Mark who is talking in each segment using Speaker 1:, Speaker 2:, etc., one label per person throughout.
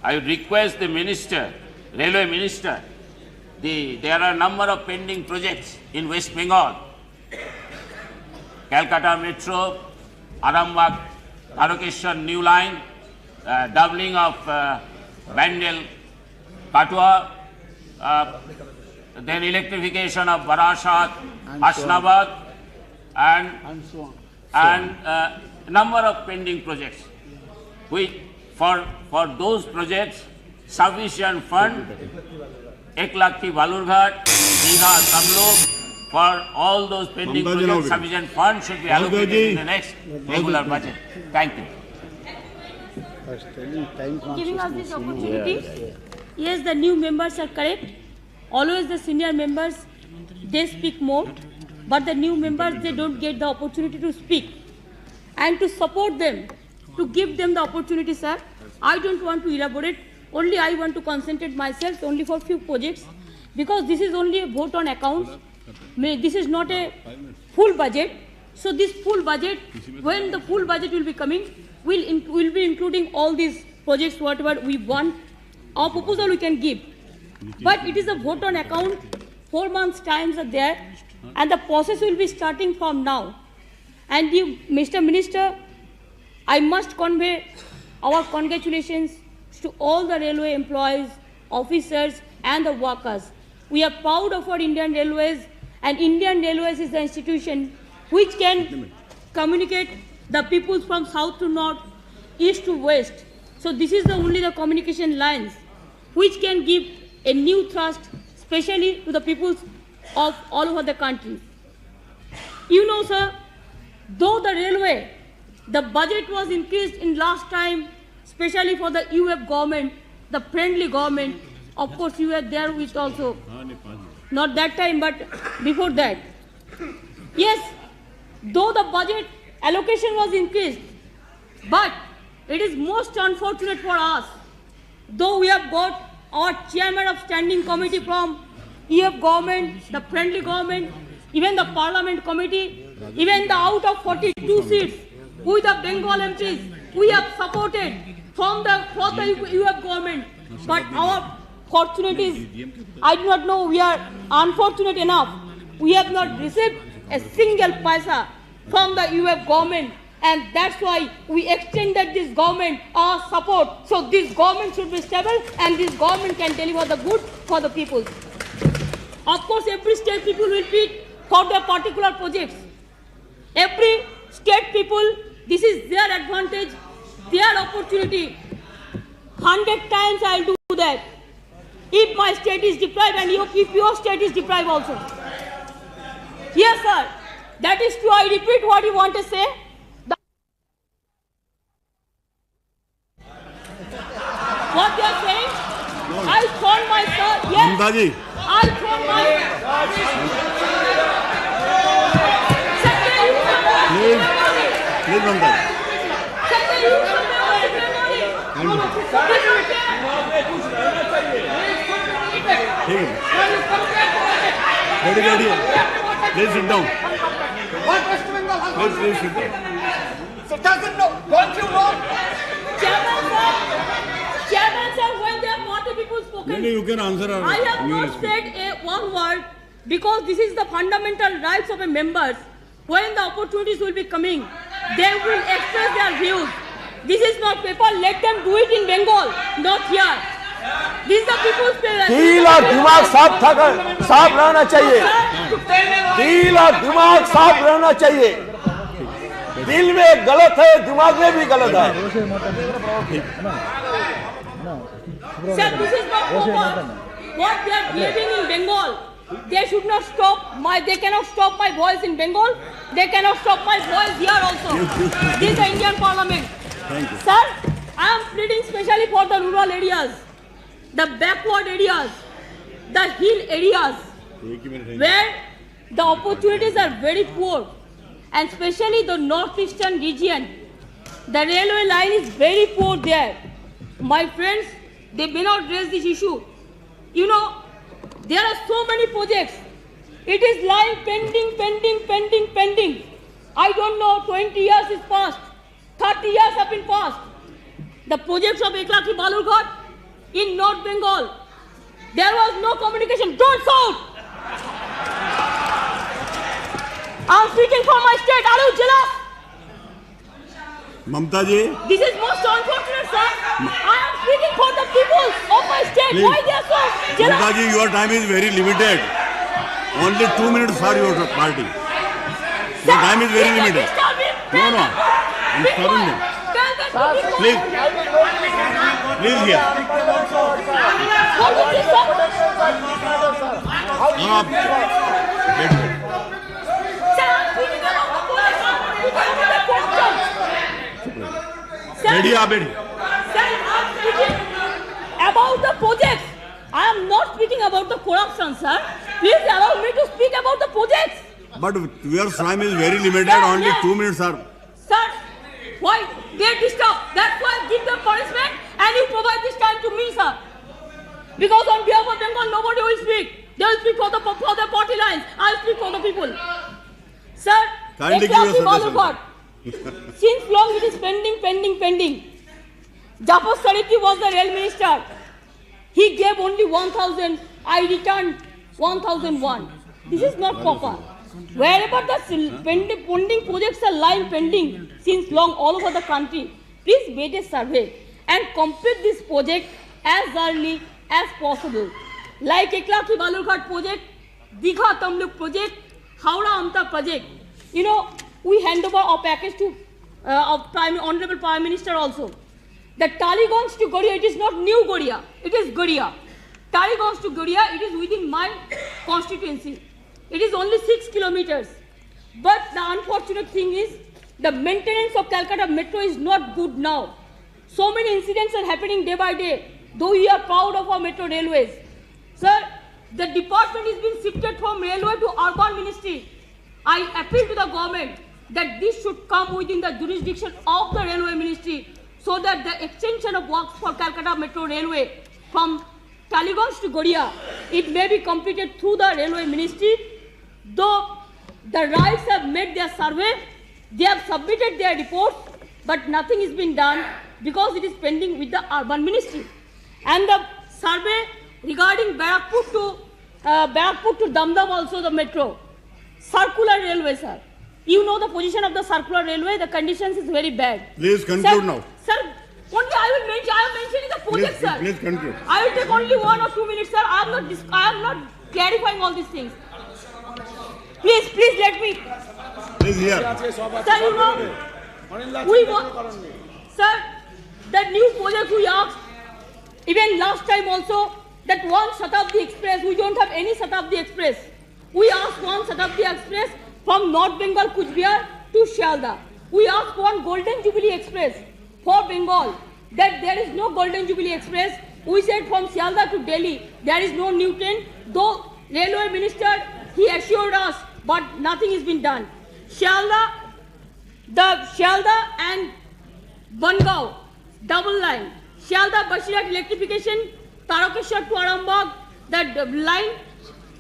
Speaker 1: I would request the minister, railway minister, there are a number of pending projects in West Bengal. Calcutta Metro, Arambagh, Tarokeshwar new line, doubling of Bandel, Katua, then electrification of Barasat, Hasnabad, and number of pending projects. For those projects, sufficient fund, Eklakti Balurghat, Digha Tamlok, for all those pending projects, sufficient fund should be allocated in the next regular budget. Thank you.
Speaker 2: Giving us this opportunity. Yes, the new members are correct. Always the senior members, they speak more, but the new members, they don't get the opportunity to speak. And to support them, to give them the opportunity, sir, I don't want to elaborate. Only I want to concentrate myself only for few projects, because this is only a vote on accounts. This is not a full budget. So this full budget, when the full budget will be coming, we'll be including all these projects, whatever we want. Our proposal we can give. But it is a vote on account, 4 months times are there, and the process will be starting from now. And you, Mr. Minister, I must convey our congratulations to all the railway employees, officers, and the workers. We are proud of our Indian Railways, and Indian Railways is the institution which can communicate the people from south to north, east to west. So this is only the communication lines which can give a new thrust, especially to the peoples of all over the country. You know, sir, though the railway, the budget was increased in last time, especially for the UF government, the friendly government. Of course, you were there with also. Not that time, but before that. Yes, though the budget allocation was increased, but it is most unfortunate for us, though we have got our chairman of standing committee from EF government, the friendly government, even the parliament committee, even the out of 42 seats, with the Bengal MPs, we have supported for the UF government. But our fortunate is, I do not know, we are unfortunate enough, we have not received a single paisa from the UF government, and that's why we extended this government our support. So this government should be stable, and this government can deliver the good for the people. Of course, every state people will bid for their particular projects. Every state people, this is their advantage, their opportunity. 100 times I will do that. If my state is deprived, and if your state is deprived also. Yes, sir. That is true. I repeat what you want to say. What they are saying? I thrown my son. Yes. I thrown my.
Speaker 3: Please sit down.
Speaker 4: What West Bengal has
Speaker 3: Please sit down.
Speaker 4: So doesn't know, don't you know?
Speaker 2: Chairman sir, when there are 40 people spoken,
Speaker 3: You can answer.
Speaker 2: I have not said one word, because this is the fundamental rights of a members. When the opportunities will be coming, they will express their views. This is not paper. Let them do it in Bengal, not here. This is the people's prayer.
Speaker 5: दिल और दिमाग साफ रहना चाहिए. दिल और दिमाग साफ रहना चाहिए. दिल में गलत है, दिमाग में भी गलत है.
Speaker 2: Sir, this is not proper. What they are behaving in Bengal, they should not stop they cannot stop my voice in Bengal. They cannot stop my voice here also. This is the Indian Parliament.
Speaker 3: Thank you.
Speaker 2: Sir, I am pleading specially for the rural areas, the backward areas, the hill areas, where the opportunities are very poor, and especially the northeastern region. The railway line is very poor there. My friends, they may not raise this issue. You know, there are so many projects. It is lying pending. I don't know, 20 years is passed. 30 years have been passed. The projects of Eklakti Balurghat, in North Bengal. There was no communication. Don't shout. I'm speaking for my state. Are you jealous?
Speaker 3: Mamta ji,
Speaker 2: This is most unfortunate, sir. I am speaking for the people of my state.
Speaker 3: Please.
Speaker 2: Why they are so jealous?
Speaker 3: Mamta ji, your time is very limited. Only 2 minutes for your party. Your time is very limited. No, no. I'm stopping them. Please. Please here. Ready, ready.
Speaker 2: About the projects. I am not speaking about the corruption, sir. Please allow me to speak about the projects.
Speaker 3: But your time is very limited.
Speaker 2: Sir,
Speaker 3: Only
Speaker 2: yes.
Speaker 3: 2 minutes, sir.
Speaker 2: Sir, why they disturb? That's why I give them punishment and you provide this time to me, sir. Because on behalf of Bengal, nobody will speak. They will speak for the party lines. I will speak for the people. Sir,
Speaker 3: Kindly give your
Speaker 2: Eklaki
Speaker 3: suggestion.
Speaker 2: Balurghat. Since long it is pending. Japar Sariki was the rail minister. He gave only 1,000. I returned 1,001. This is not proper. Wherever the pending projects are lying pending since long all over the country, please make a survey and complete this project as early as possible. Like Eklaki Balurghat project, Digha Tamluk project, Howrah Amta project. You know, we hand over our package to Honorable Prime Minister also. The Taliganj to Goria, it is not New Goria, it is Goria. Taliganj to Goria, it is within my constituency. It is only 6 kilometers. But the unfortunate thing is, the maintenance of Calcutta Metro is not good now. So many incidents are happening day by day, though we are proud of our metro railways. Sir, the department is being shifted from railway to urban ministry. I appeal to the government that this should come within the jurisdiction of the railway ministry so that the extension of works for Calcutta Metro Railway from Taliganj to Goria, it may be completed through the railway ministry. Though the RITES have made their survey, they have submitted their reports, but nothing has been done because it is pending with the urban ministry. And the survey regarding Barakpur to Damdam also the metro. Circular railway, sir. You know the position of the circular railway, the conditions is very bad.
Speaker 3: Please conclude now.
Speaker 2: Sir, only I am mentioning the project, sir.
Speaker 3: Please conclude.
Speaker 2: I will take only 1 or 2 minutes, sir. I am not clarifying all these things. Please let me.
Speaker 3: Please here.
Speaker 2: Sir, you know, sir, that new project we asked, even last time also, that one Shatabdi Express, we don't have any Shatabdi Express. We asked one Shatabdi Express from North Bengal, Kuchbihar to Shialdah. We asked one Golden Jubilee Express for Bengal, that there is no Golden Jubilee Express. We said from Shialdah to Delhi, there is no new train, though Railway Minister, he assured us, but nothing has been done. Shialdah and Bangaon, double line. Shialdah Bashirat electrification, Tarakeshwar to Arambagh, the line,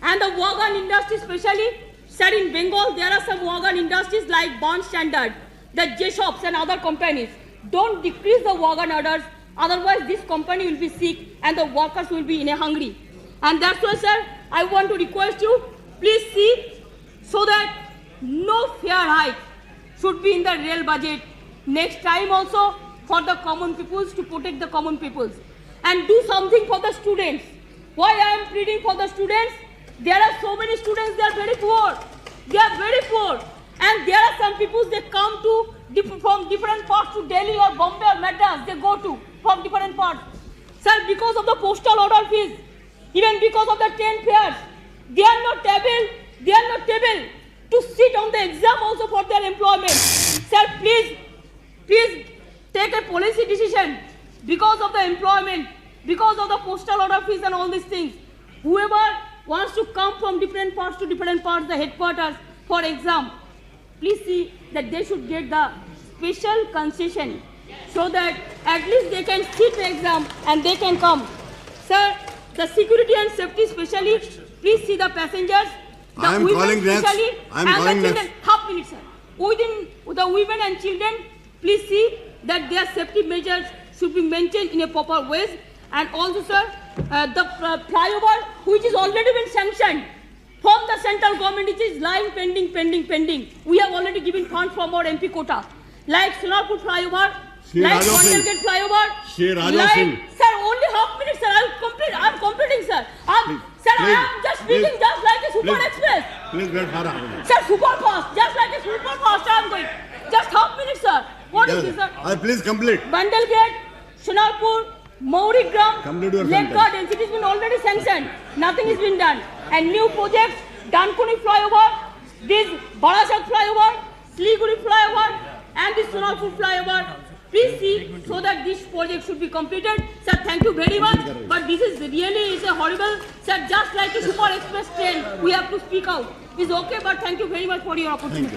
Speaker 2: and the wagon industry especially. Sir, in Bengal, there are some wagon industries like Bond Standard, the J-Shops and other companies. Don't decrease the wagon orders, otherwise this company will be sick and the workers will be in a hungry. And that's why, sir, I want to request you, please see so that no fare hike should be in the rail budget next time also for the common peoples, to protect the common peoples. And do something for the students. Why I am pleading for the students? There are so many students, they are very poor. They are very poor. And there are some people, they come to from different parts to Delhi or Bombay or Madras, they go to from different parts. Sir, because of the postal order fees, even because of the train fares, they are not able to sit on the exam also for their employment. Sir, please take a policy decision because of the employment, because of the postal order fees and all these things. Whoever wants to come from different parts to different parts, the headquarters for exam, please see that they should get the special concession so that at least they can sit the exam and they can come. Sir, the security and safety especially, please see the passengers, the
Speaker 3: I am
Speaker 2: women
Speaker 3: calling next.
Speaker 2: especially,
Speaker 3: I am
Speaker 2: and
Speaker 3: calling
Speaker 2: the children.
Speaker 3: next.
Speaker 2: Half minute, sir. Within the women and children, please see that their safety measures should be maintained in a proper way. And also, sir, the flyover which is already been sanctioned from the central government, it is lying pending. We have already given funds from our MP quota, like Sonarpur flyover,
Speaker 3: Shri
Speaker 2: like
Speaker 3: Rajav Singh.
Speaker 2: Kondelgate flyover,
Speaker 3: Shri Rajav
Speaker 2: like,
Speaker 3: Singh.
Speaker 2: sir, only half minute, sir. I'm completing, sir. Sir, I
Speaker 3: Please.
Speaker 2: am just speaking just like a super
Speaker 3: Please.
Speaker 2: express.
Speaker 3: Please wait for a minute.
Speaker 2: Sir, super fast, just like a super fast. I am going. Just half minute, sir. What is this, sir?
Speaker 3: Please complete.
Speaker 2: Bandalgate, Sonarpur, Maurigram,
Speaker 3: Complete your
Speaker 2: Lake
Speaker 3: sentence.
Speaker 2: Gardens, it has been already sanctioned. Nothing has been done. And new projects, Dankuni flyover, this Barashak flyover, Siliguri flyover, and this Sonarpur flyover. Please see so that this project should be completed. Sir, thank you very much. But this is really a horrible, sir, just like a super express train, we have to speak out. It's okay, but thank you very much for your opportunity.